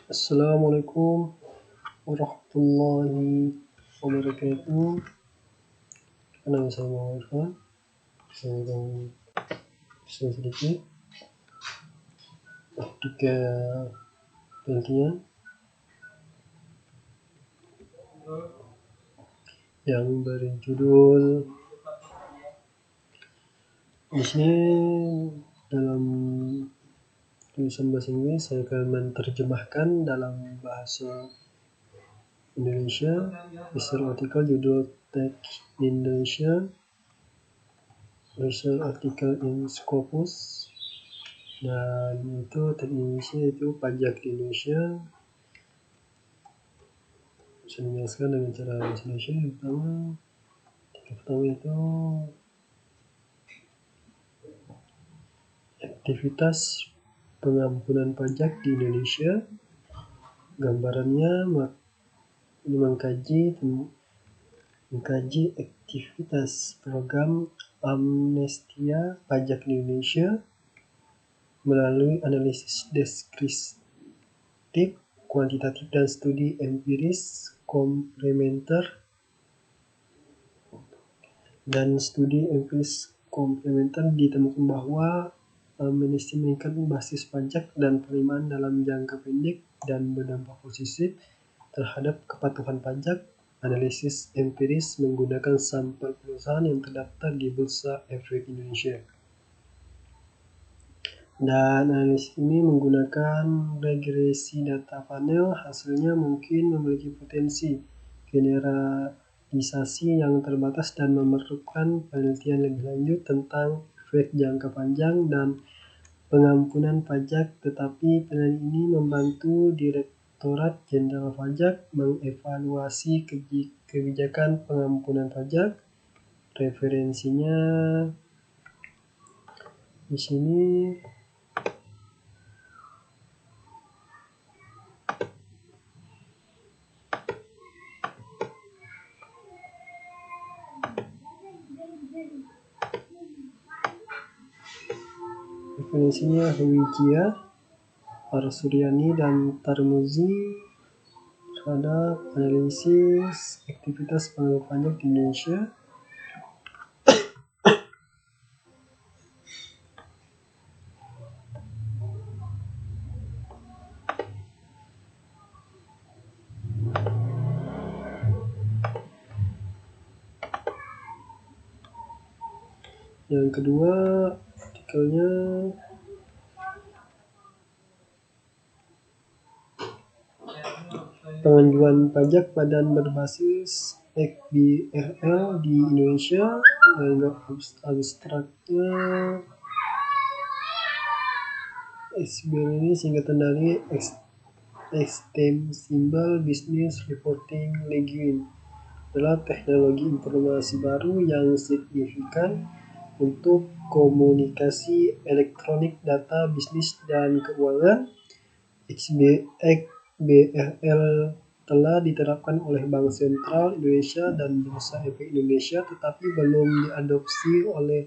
Assalamualaikum warahmatullahi wabarakatuh. Nama saya Muhammad Irfan. Saya akan share sedikit ketika penelitian yang berjudul di sini dalam tulisan bahasa Inggris saya akan menerjemahkan dalam bahasa Indonesia. Research artikel judul Text Indonesia, research article in Scopus, dan itu teks Indonesia itu pajak di Indonesia. Saya menjelaskan dengan cara bahasa Indonesia. Yang pertama itu aktivitas pengampunan pajak di Indonesia. Gambarannya mengkaji aktivitas program amnestia pajak di Indonesia melalui analisis deskriptif, kuantitatif, dan studi empiris komplementer. Dan studi empiris komplementer ditemukan bahwa amnestia meningkatkan basis pajak dan penerimaan dalam jangka pendek dan berdampak positif terhadap kepatuhan pajak. Analisis empiris menggunakan sampel perusahaan yang terdaftar di Bursa Efek Indonesia. Dan analisis ini menggunakan regresi data panel. Hasilnya mungkin memiliki potensi generalisasi yang terbatas dan memerlukan penelitian lebih lanjut tentang efek jangka panjang dan pengampunan pajak. Tetapi penelitian ini membantu Direktorat Jenderal Pajak mengevaluasi kebijakan pengampunan pajak. Referensinya di sini. Referensinya Wijaya, Arsuryani, dan Tarmuzi terhadap analisis aktivitas pengampunan pajak di Indonesia. Yang kedua, artikelnya pengajuan pajak badan berbasis XBRL di Indonesia. Abstraknya XBRL ini singkatan dari Extensible Business Reporting Language, adalah teknologi informasi baru yang signifikan untuk komunikasi elektronik, data, bisnis, dan keuangan. XBRL telah diterapkan oleh Bank Sentral Indonesia dan Bursa Efek Indonesia, tetapi belum diadopsi oleh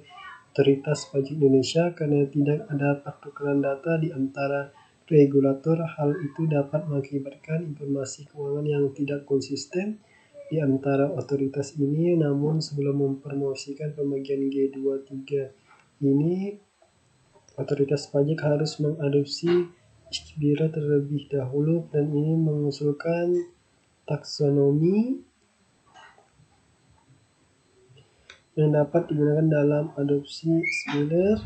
Otoritas Pajak Indonesia karena tidak ada pertukaran data di antara regulator. Hal itu dapat mengakibatkan informasi keuangan yang tidak konsisten di antara otoritas ini. Namun sebelum mempromosikan pembagian G23 ini, otoritas pajak harus mengadopsi XBRL terlebih dahulu, dan ini mengusulkan taksonomi yang dapat digunakan dalam adopsi XBRL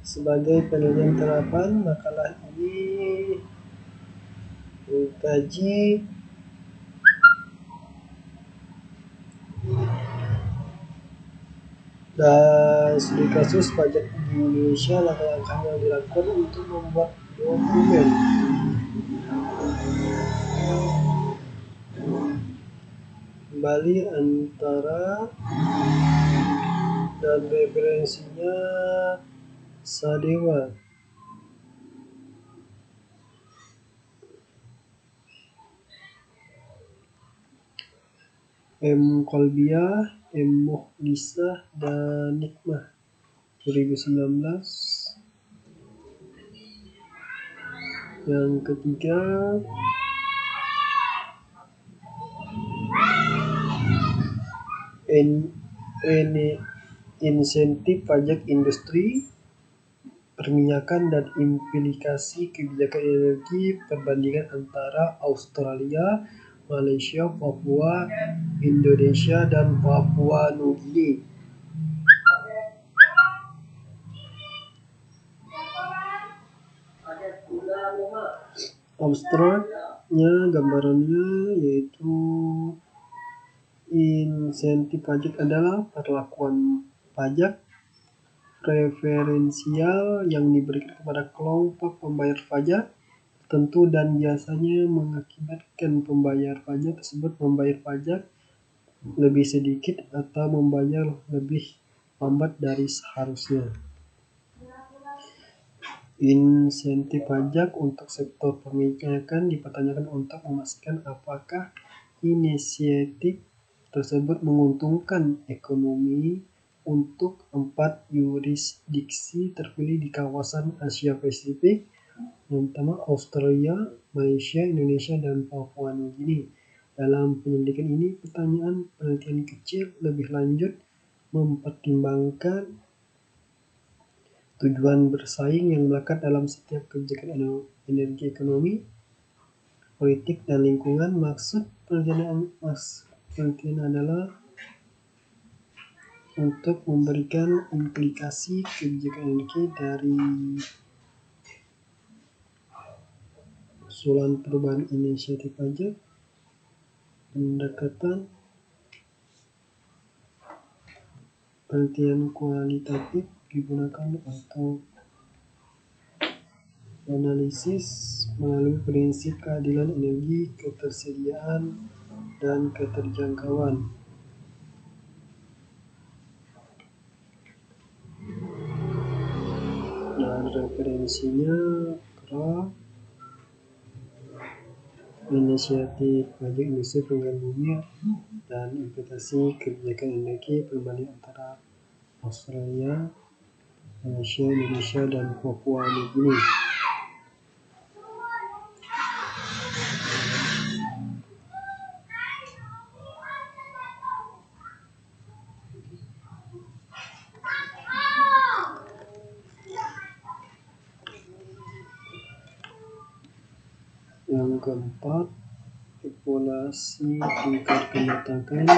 sebagai penilaian terapan. Makalah ini mengkaji dan studi kasus pajak di Indonesia, langkah-langkah yang dilakukan untuk membuat dokumen kembali antara, dan referensinya Sadewa. M. Kolbiah, M. Mukhlisah, dan Nikmah 2019. Yang ketiga, insentif pajak industri perminyakan dan implikasi kebijakan energi, perbandingan antara Australia, Malaysia, Papua, Indonesia, dan Papua Nugini. Abstraknya gambarannya yaitu insentif pajak adalah perlakuan pajak preferensial yang diberikan kepada kelompok pembayar pajak tertentu dan biasanya mengakibatkan pembayar pajak tersebut membayar pajak lebih sedikit atau membayar lebih lambat dari seharusnya. Insentif pajak untuk sektor perminyakan dipertanyakan untuk memastikan apakah inisiatif tersebut menguntungkan ekonomi untuk 4 yurisdiksi terpilih di kawasan Asia Pasifik, yang pertama Australia, Malaysia, Indonesia, dan Papua Nugini. Dalam penyelidikan ini, penelitian kecil lebih lanjut mempertimbangkan tujuan bersaing yang melekat dalam setiap kebijakan energi, ekonomi, politik, dan lingkungan. Maksud penelitian adalah untuk memberikan implikasi kebijakan energi dari usulan perubahan inisiatif pajak. Pendekatan penelitian kualitatif digunakan untuk analisis melalui prinsip keadilan energi, ketersediaan, dan keterjangkauan. Dan referensinya KRA, inisiatif pajak industri peninggalan bumi, dan implementasi kebijakan energi perbandingan antara Australia, Malaysia, Indonesia, dan Papua Nugini. Yang keempat, evaluasi tingkat kematangan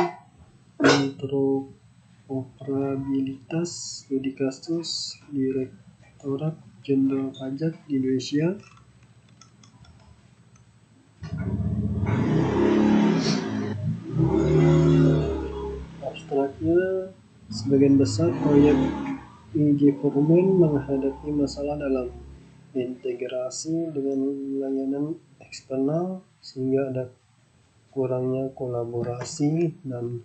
interoperabilitas studi kasus Direktorat Jenderal Pajak di Indonesia. Abstraknya, sebagian besar proyek e-government menghadapi masalah dalam integrasi dengan layanan eksternal sehingga ada kurangnya kolaborasi dan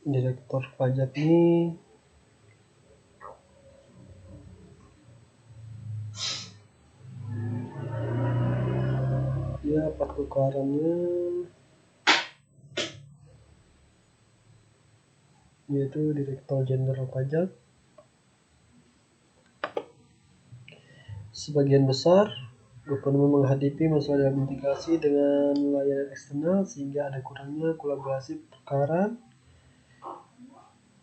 direktur pajak ini dia pertukarannya yaitu Direktur Jenderal Pajak. Sebagian besar government menghadapi masalah dalam integrasi dengan layanan eksternal sehingga ada kurangnya kolaborasi pertukaran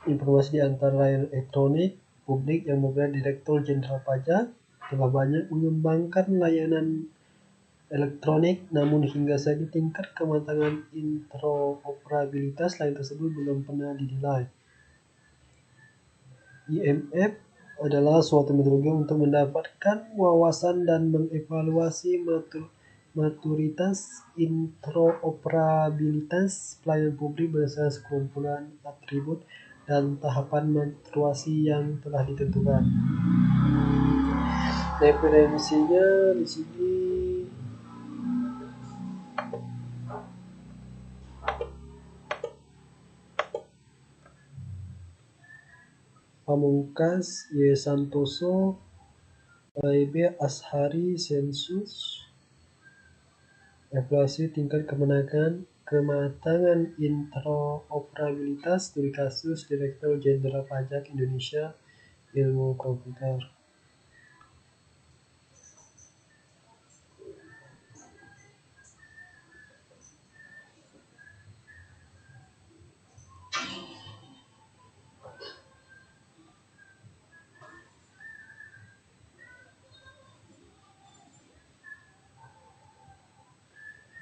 informasi di antara layanan elektronik publik yang berbeda. Direktur Jenderal Pajak telah banyak mengembangkan layanan elektronik, namun hingga saat ini tingkat kematangan interoperabilitas layanan tersebut belum pernah dinilai. IMF adalah suatu metodologi untuk mendapatkan wawasan dan mengevaluasi maturitas interoperabilitas pelayanan publik berdasarkan sekumpulan atribut dan tahapan maturasi yang telah ditentukan. Referensinya di sini Pamungkas, Y. Santoso, AIB, Ashari, Sensus, evaluasi tingkat kematangan interoperabilitas studi kasus Direktur Jenderal Pajak Indonesia Ilmu Komputer.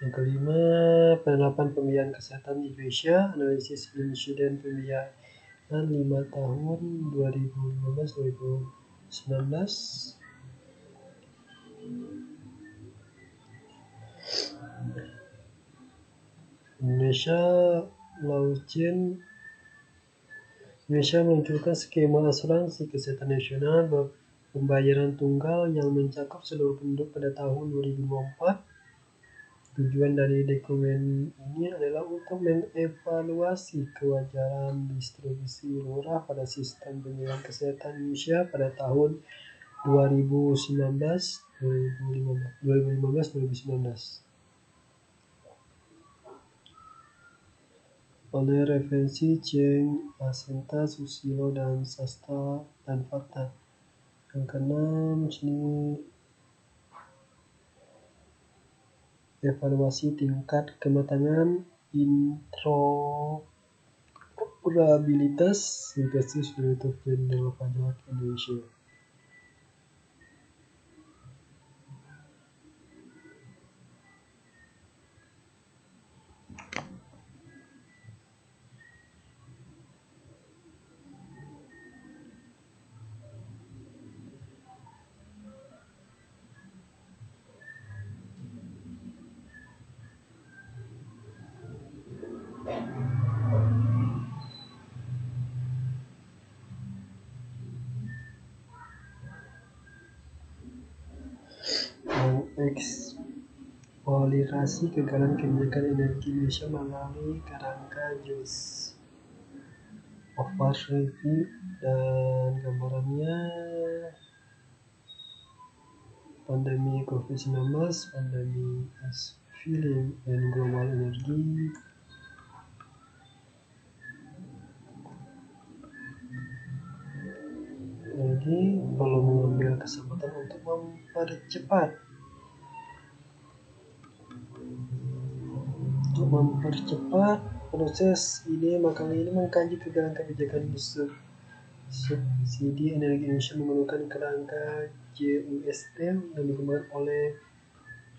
Yang kelima, penerapan pembiayaan kesehatan di Indonesia, analisis insiden pembiayaan 5 tahun 2015-2019. Indonesia meluncurkan skema asuransi kesehatan nasional pembayaran tunggal yang mencakup seluruh penduduk pada tahun 2024. Tujuan dari dokumen ini adalah untuk mengevaluasi kewajaran distribusi lurah pada sistem pembayaran kesehatan Indonesia pada tahun 2015-2019 oleh referensi Cheng, Asenta, Susilo, dan Sastra dan Fakta. Yang keenam, sini evaluasi tingkat kematangan interoperabilitas kasus Direktur Jenderal Pajak Indonesia. Mengeksplorasi kegagalan kebijakan energi Indonesia melalui kerangka JOS of Past Review, dan gambarannya pandemi COVID-19, pandemi feeling, dan global energi. Jadi perlu mengambil kesempatan untuk mempercepat proses ini, maka ini mengkaji kegagalan kebijakan subsidi energi Indonesia menggunakan kerangka JUST yang dikembangkan oleh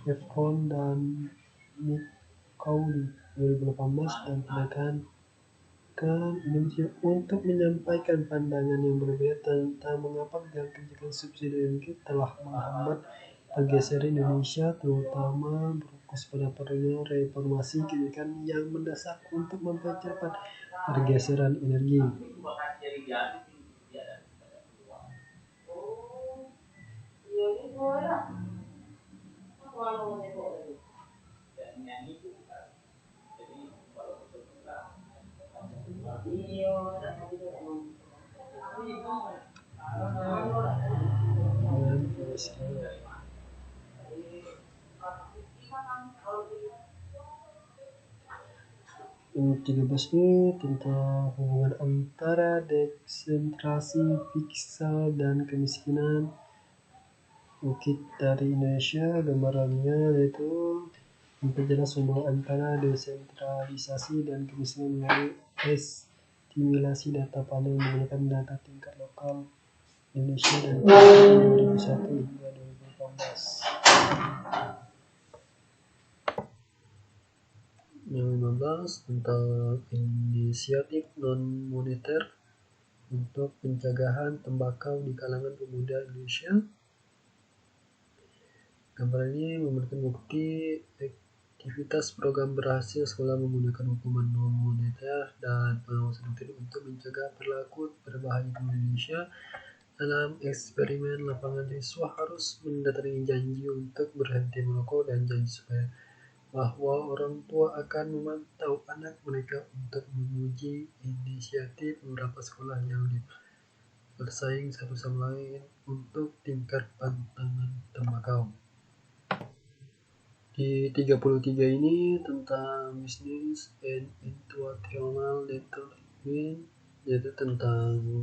Evcon dan Mikau di 2018 dan tindakan Indonesia untuk menyampaikan pandangan yang berbeda tentang mengapa kebijakan subsidi energi telah menghambat pergeseran Indonesia, terutama berfokus pada perlunya reformasi kebijakan yang mendesak untuk mempercepat pergeseran energi. Yang 13 ini tentang hubungan antara desentralisasi fiskal dan kemiskinan. Bukit dari Indonesia, gambarannya yaitu memperjelas hubungan antara desentralisasi dan kemiskinan melalui estimasi data panel menggunakan data tingkat lokal Indonesia dan 2001 hingga 2018. Yang 15 tentang inisiatif non-moneter untuk pencegahan tembakau di kalangan pemuda Indonesia. Gambar ini memberikan bukti aktivitas program berhasil sekolah menggunakan hukuman non-moneter dan pengawasan rutin untuk mencegah perilaku berbahaya di Indonesia. Dalam eksperimen lapangan, siswa harus mendatangi janji untuk berhenti merokok dan janji supaya bahwa orang tua akan memantau anak mereka untuk menguji inisiatif beberapa sekolah yang bersaing satu sama lain untuk tingkat pantangan tembakau. Di 33 ini tentang bisnis and institutional development, yaitu tentang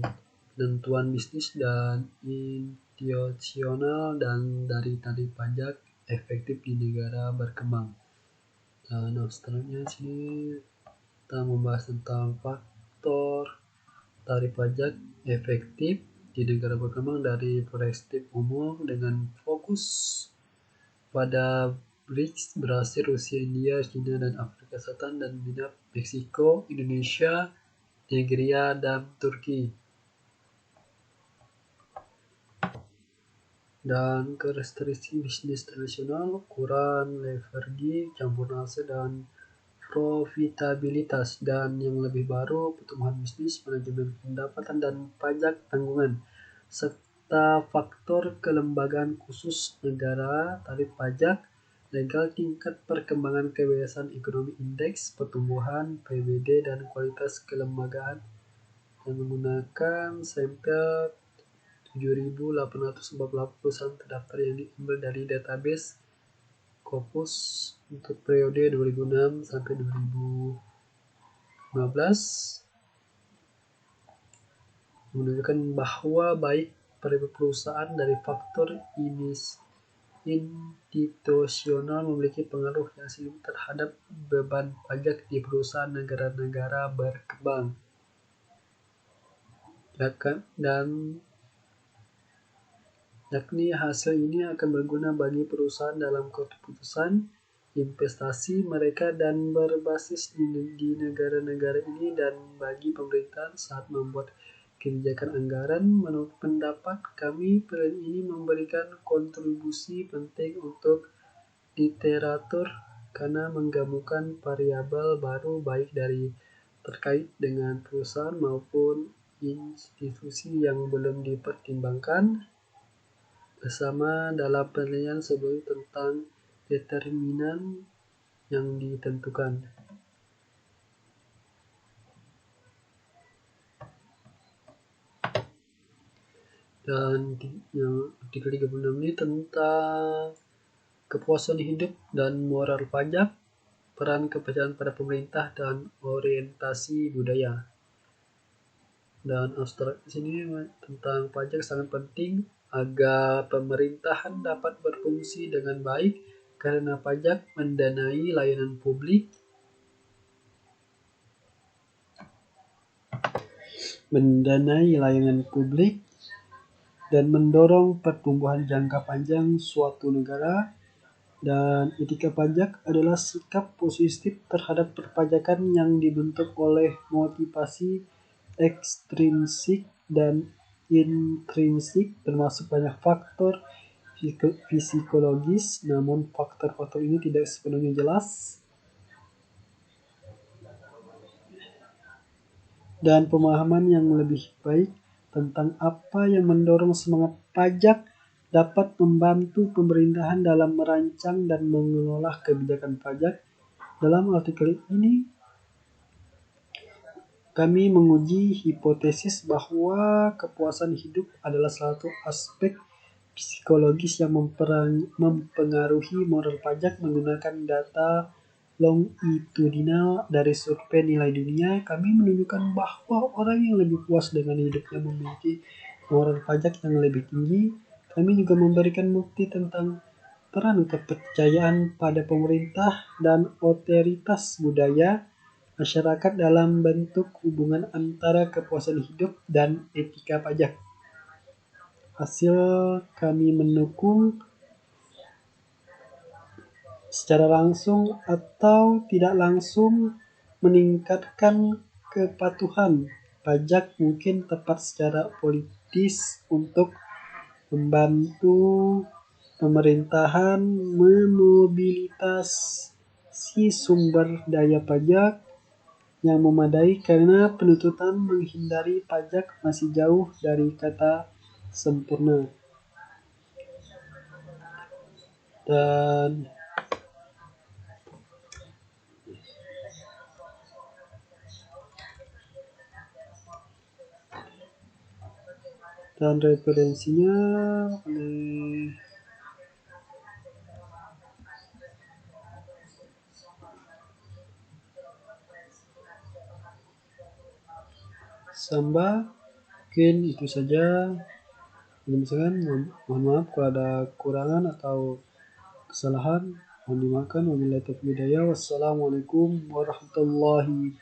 penentuan bisnis dan institusional dan dari tarif pajak efektif di negara berkembang. Dan seterusnya sini kita membahas tentang faktor tarif pajak efektif di negara berkembang dari perspektif umum dengan fokus pada BRICS Brasil, Rusia, India, China, dan Afrika Selatan, dan minat Meksiko, Indonesia, Nigeria, dan Turki. Dan karakteristik bisnis tradisional, ukuran, leverage, campuransi, dan profitabilitas. Dan yang lebih baru, pertumbuhan bisnis, manajemen pendapatan, dan pajak tanggungan, serta faktor kelembagaan khusus negara, tarif pajak, legal, tingkat perkembangan kebiasaan ekonomi, indeks pertumbuhan, PBD, dan kualitas kelembagaan yang menggunakan sampel 7.848 perusahaan terdaftar yang diambil dari database Scopus untuk periode 2006 sampai 2015, menunjukkan bahwa baik perusahaan dari faktor institusional memiliki pengaruh yang signifikan terhadap beban pajak di perusahaan negara-negara berkembang. Dan yakni hasil ini akan berguna bagi perusahaan dalam keputusan investasi mereka dan berbasis di negara-negara ini, dan bagi pemerintahan saat membuat kebijakan anggaran. Menurut pendapat kami, film ini memberikan kontribusi penting untuk literatur karena menggabungkan variabel baru baik dari terkait dengan perusahaan maupun institusi yang belum dipertimbangkan bersama dalam penilaian sebelum tentang determinan yang ditentukan. Dan yang artikel 36 ini tentang kepuasan hidup dan moral pajak, peran kepercayaan pada pemerintah, dan orientasi budaya. Dan abstrak di sini tentang pajak sangat penting agar pemerintahan dapat berfungsi dengan baik karena pajak mendanai layanan publik, dan mendorong pertumbuhan jangka panjang suatu negara. Dan etika pajak adalah sikap positif terhadap perpajakan yang dibentuk oleh motivasi ekstrinsik dan intrinsik, termasuk banyak faktor psikologis, namun faktor-faktor ini tidak sepenuhnya jelas. Dan pemahaman yang lebih baik tentang apa yang mendorong semangat pajak dapat membantu pemerintahan dalam merancang dan mengelola kebijakan pajak. Dalam artikel ini, kami menguji hipotesis bahwa kepuasan hidup adalah salah satu aspek psikologis yang mempengaruhi moral pajak. Menggunakan data longitudinal dari survei nilai dunia, kami menunjukkan bahwa orang yang lebih puas dengan hidupnya memiliki moral pajak yang lebih tinggi. Kami juga memberikan bukti tentang peran kepercayaan pada pemerintah dan otoritas budaya masyarakat dalam bentuk hubungan antara kepuasan hidup dan etika pajak. Hasil kami mendukung secara langsung atau tidak langsung meningkatkan kepatuhan pajak, mungkin tepat secara politis untuk membantu pemerintahan memobilisasi sumber daya pajak yang memadai, karena penuntutan menghindari pajak masih jauh dari kata sempurna. Dan referensinya oleh Samba. Mungkin itu saja. Misalkan, mohon maaf kalau ada kekurangan atau kesalahan. Mohon dimaafkan. Wabillahi taufiq hidayah. Wassalamualaikum warahmatullahi